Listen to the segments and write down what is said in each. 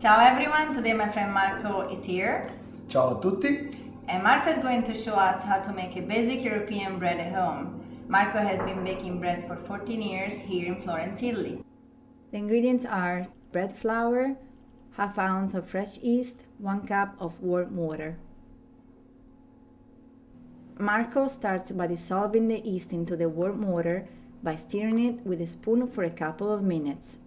Ciao everyone, today my friend Marco is here. Ciao a tutti. And Marco is going to show us how to make a basic European bread at home. Marco has been baking breads for 14 years here in Florence, Italy. The ingredients are bread flour, ½ ounce of fresh yeast, 1 cup of warm water. Marco starts by dissolving the yeast into the warm water by stirring it with a spoon for a couple of minutes.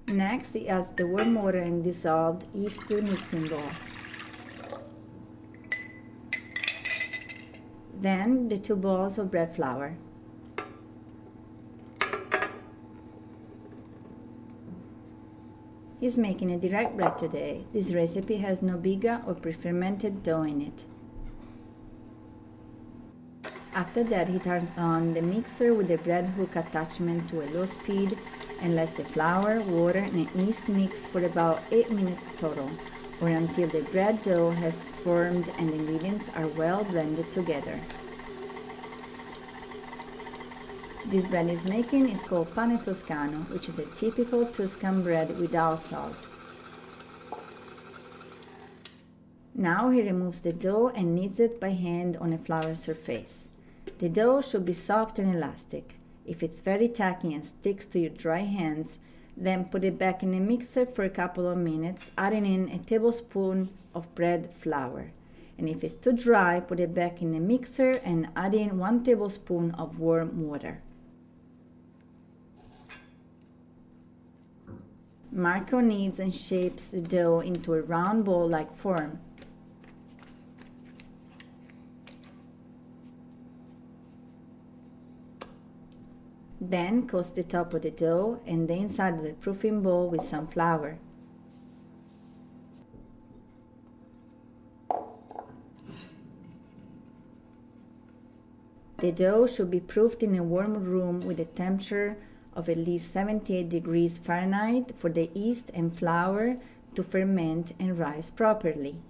Next, he adds the warm water and dissolved yeast to the mixing bowl. Then, the 2 balls of bread flour. He's making a direct bread today. This recipe has no biga or pre-fermented dough in it. After that, he turns on the mixer with the bread hook attachment to a low speed and lets the flour, water and yeast mix for about 8 minutes total, or until the bread dough has formed and the ingredients are well blended together. This bread he's making is called Pane Toscano, which is a typical Tuscan bread without salt. Now he removes the dough and kneads it by hand on a flour surface. The dough should be soft and elastic. If it's very tacky and sticks to your dry hands, then put it back in the mixer for a couple of minutes, adding in a tablespoon of bread flour. And if it's too dry, put it back in the mixer and add in 1 tablespoon of warm water. Marco kneads and shapes the dough into a round ball-like form. Then coat the top of the dough and the inside of the proofing bowl with some flour. The dough should be proofed in a warm room with a temperature of at least 78 degrees Fahrenheit for the yeast and flour to ferment and rise properly.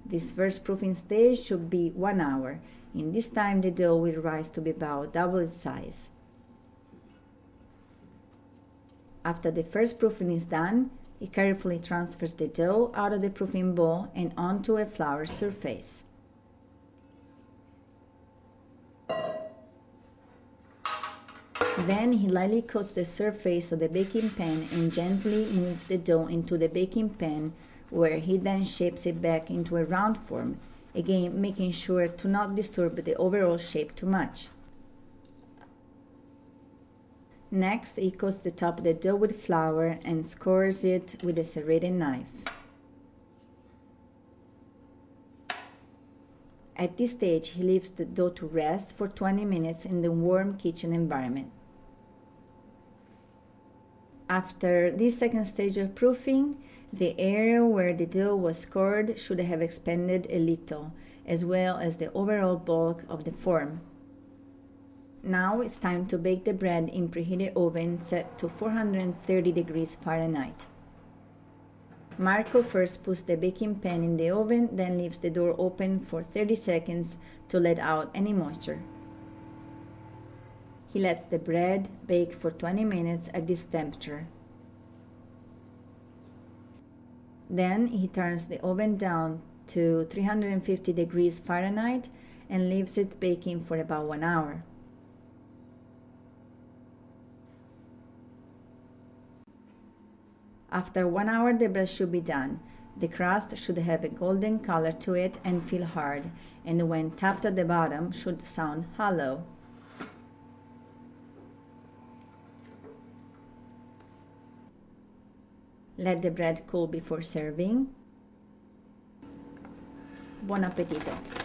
This first proofing stage should be 1 hour. In this time, the dough will rise to be about double its size. After the first proofing is done, he carefully transfers the dough out of the proofing bowl and onto a flour surface. Then he lightly coats the surface of the baking pan and gently moves the dough into the baking pan, where he then shapes it back into a round form, again making sure to not disturb the overall shape too much. Next, he coats the top of the dough with flour and scores it with a serrated knife. At this stage, he leaves the dough to rest for 20 minutes in the warm kitchen environment. After this second stage of proofing, the area where the dough was scored should have expanded a little, as well as the overall bulk of the form. Now it's time to bake the bread in preheated oven set to 430 degrees Fahrenheit. Marco first puts the baking pan in the oven, then leaves the door open for 30 seconds to let out any moisture. He lets the bread bake for 20 minutes at this temperature. Then he turns the oven down to 350 degrees Fahrenheit and leaves it baking for about 1 hour. After 1 hour, the bread should be done. The crust should have a golden color to it and feel hard, and when tapped at the bottom should sound hollow. Let the bread cool before serving. Buon appetito!